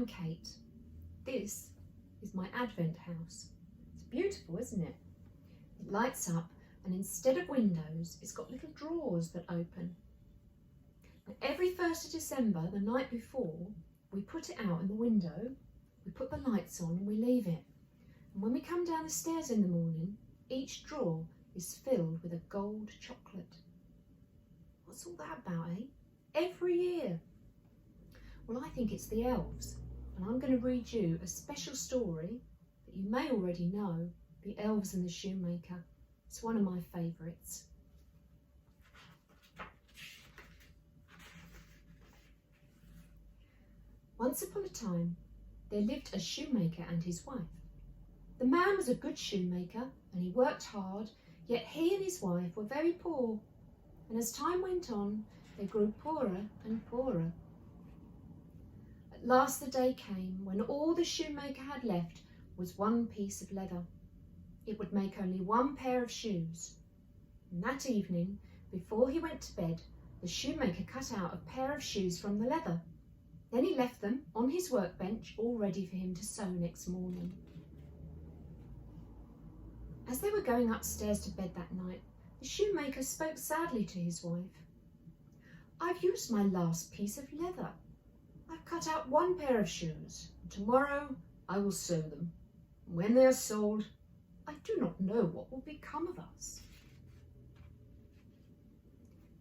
I'm Kate. This is my Advent house. It's beautiful, isn't it? It lights up, and instead of windows, it's got little drawers that open. And every 1st of December, the night before, we put it out in the window, we put the lights on and we leave it. And when we come down the stairs in the morning, each drawer is filled with a gold chocolate. What's all that about, eh? Every year. Well, I think it's the elves, and I'm going to read you a special story that you may already know, The Elves and The Shoemaker. It's one of my favourites. Once upon a time, there lived a shoemaker and his wife. The man was a good shoemaker and he worked hard, yet he and his wife were very poor. And as time went on, they grew poorer and poorer. At last the day came when all the shoemaker had left was one piece of leather. It would make only one pair of shoes. And that evening, before he went to bed, the shoemaker cut out a pair of shoes from the leather. Then he left them on his workbench, all ready for him to sew next morning. As they were going upstairs to bed that night, the shoemaker spoke sadly to his wife. "I've used my last piece of leather. I've cut out one pair of shoes, and tomorrow I will sew them. When they are sold, I do not know what will become of us."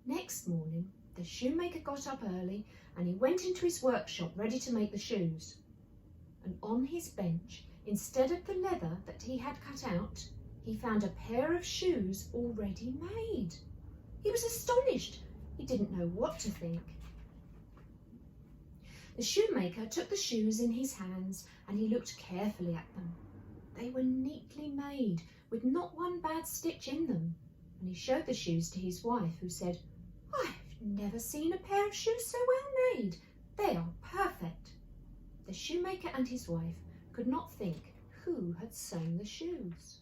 Next morning, the shoemaker got up early and he went into his workshop ready to make the shoes. And on his bench, instead of the leather that he had cut out, he found a pair of shoes already made. He was astonished. He didn't know what to think. The shoemaker took the shoes in his hands and he looked carefully at them. They were neatly made, with not one bad stitch in them. And he showed the shoes to his wife, who said, "I've never seen a pair of shoes so well made. They are perfect." The shoemaker and his wife could not think who had sewn the shoes.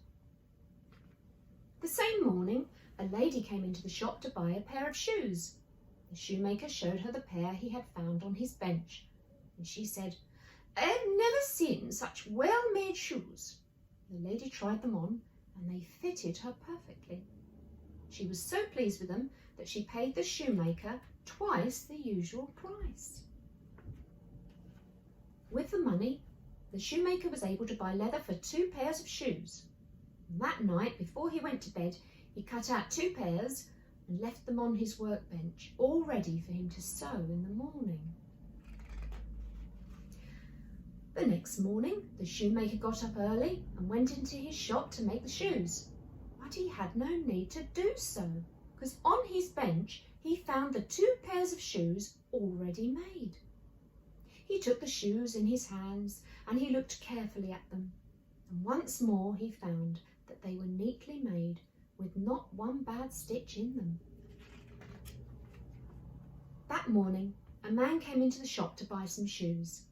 The same morning, a lady came into the shop to buy a pair of shoes. The shoemaker showed her the pair he had found on his bench, and she said, "I have never seen such well-made shoes." The lady tried them on, and they fitted her perfectly. She was so pleased with them that she paid the shoemaker twice the usual price. With the money, the shoemaker was able to buy leather for 2 pairs of shoes. And that night, before he went to bed, he cut out 2 pairs and left them on his workbench, all ready for him to sew in the morning. The next morning, the shoemaker got up early and went into his shop to make the shoes. But he had no need to do so, because on his bench he found the 2 pairs of shoes already made. He took the shoes in his hands and he looked carefully at them. And once more he found that they were neatly made, with not one bad stitch in them. That morning, a man came into the shop to buy some shoes.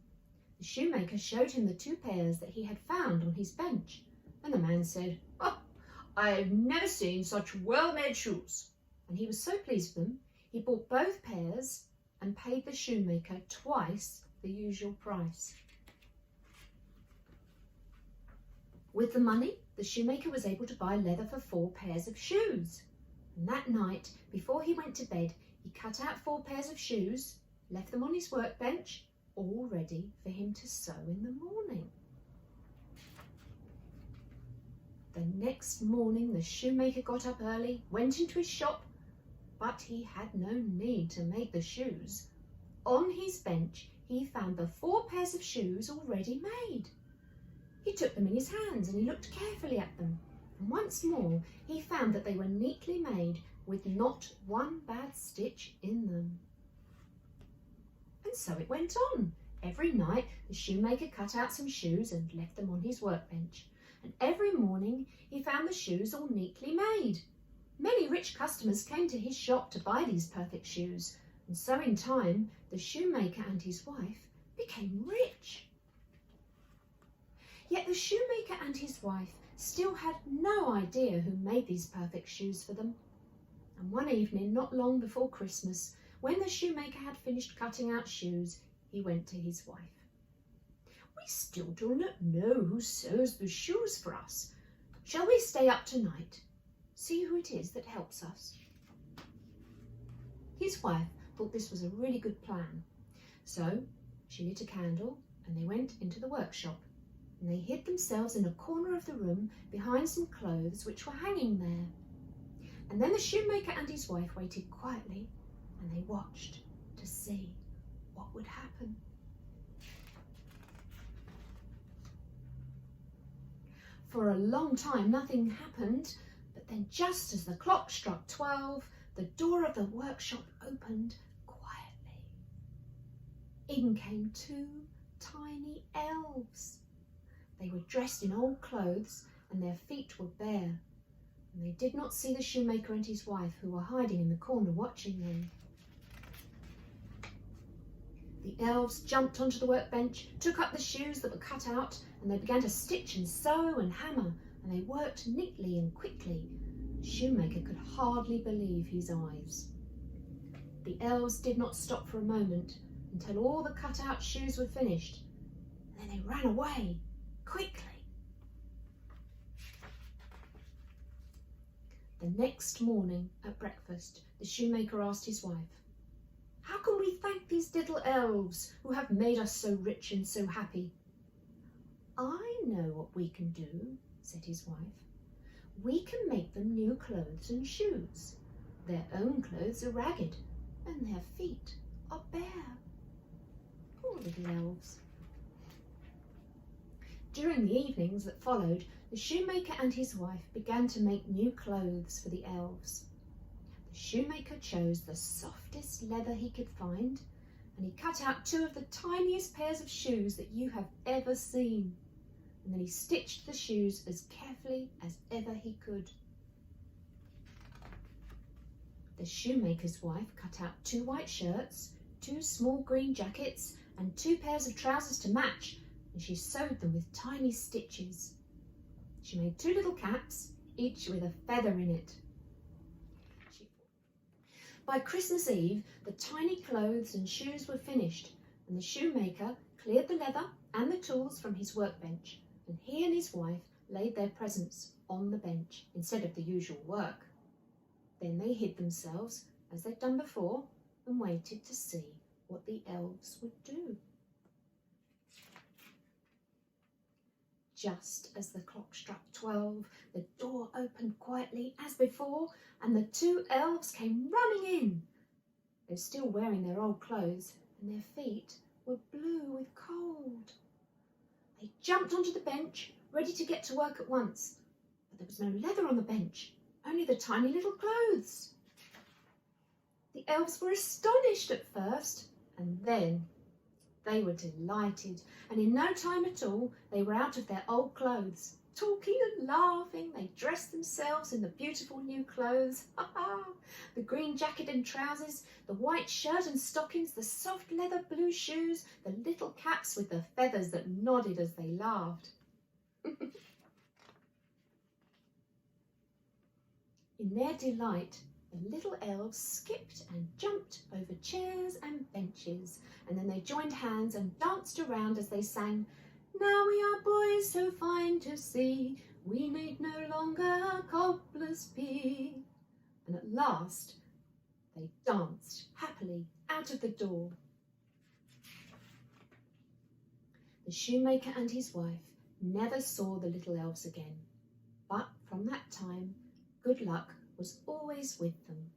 The shoemaker showed him the 2 pairs that he had found on his bench, and the man said, "Oh, I've never seen such well-made shoes." And he was so pleased with them, he bought both pairs and paid the shoemaker twice the usual price. With the money, the shoemaker was able to buy leather for 4 pairs of shoes. And that night, before he went to bed, he cut out 4 pairs of shoes, left them on his workbench, all ready for him to sew in the morning. The next morning, the shoemaker got up early, went into his shop, but he had no need to make the shoes. On his bench, he found the 4 pairs of shoes already made. He took them in his hands and he looked carefully at them. And once more, he found that they were neatly made, with not one bad stitch in them. And so it went on. Every night, the shoemaker cut out some shoes and left them on his workbench. And every morning, he found the shoes all neatly made. Many rich customers came to his shop to buy these perfect shoes. And so in time, the shoemaker and his wife became rich. Yet the shoemaker and his wife still had no idea who made these perfect shoes for them. And one evening, not long before Christmas, when the shoemaker had finished cutting out shoes, he went to his wife. We still do not know who sews the shoes for us. Shall we stay up tonight? See who it is that helps us." His wife thought this was a really good plan. So she lit a candle and they went into the workshop, and they hid themselves in a corner of the room behind some clothes which were hanging there. And then the shoemaker and his wife waited quietly, and they watched to see what would happen. For a long time nothing happened, but then just as the clock struck 12, the door of the workshop opened quietly. In came 2 tiny elves. They were dressed in old clothes and their feet were bare, and they did not see the shoemaker and his wife, who were hiding in the corner watching them. The elves jumped onto the workbench, took up the shoes that were cut out, and they began to stitch and sew and hammer, and they worked neatly and quickly. The shoemaker could hardly believe his eyes. The elves did not stop for a moment until all the cut-out shoes were finished, and then they ran away quickly. The next morning at breakfast, the shoemaker asked his wife, "How can we thank these little elves who have made us so rich and so happy?" "I know what we can do," said his wife. "We can make them new clothes and shoes. Their own clothes are ragged and their feet are bare." Poor little elves. During the evenings that followed, the shoemaker and his wife began to make new clothes for the elves. The shoemaker chose the softest leather he could find, and he cut out 2 of the tiniest pairs of shoes that you have ever seen. And then he stitched the shoes as carefully as ever he could. The shoemaker's wife cut out 2 white shirts, 2 small green jackets, and 2 pairs of trousers to match, and she sewed them with tiny stitches. She made 2 little caps, each with a feather in it. By Christmas Eve, the tiny clothes and shoes were finished, and the shoemaker cleared the leather and the tools from his workbench, and he and his wife laid their presents on the bench instead of the usual work. Then they hid themselves, as they'd done before, and waited to see what the elves would do. Just as the clock struck 12, the door opened quietly as before, and the 2 elves came running in. They were still wearing their old clothes, and their feet were blue with cold. They jumped onto the bench, ready to get to work at once, but there was no leather on the bench, only the tiny little clothes. The elves were astonished at first, and then they were delighted, and in no time at all they were out of their old clothes. Talking and laughing, they dressed themselves in the beautiful new clothes. The green jacket and trousers, the white shirt and stockings, the soft leather blue shoes, the little caps with the feathers that nodded as they laughed. In their delight, the little elves skipped and jumped over chairs and benches, and then they joined hands and danced around as they sang, "Now we are boys so fine to see, we need no longer cobblers be." And at last they danced happily out of the door. The shoemaker and his wife never saw the little elves again, but from that time good luck was always with them,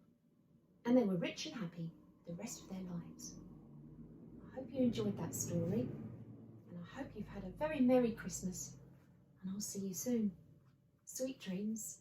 and they were rich and happy the rest of their lives. I hope you enjoyed that story, and I hope you've had a very Merry Christmas, and I'll see you soon. Sweet dreams.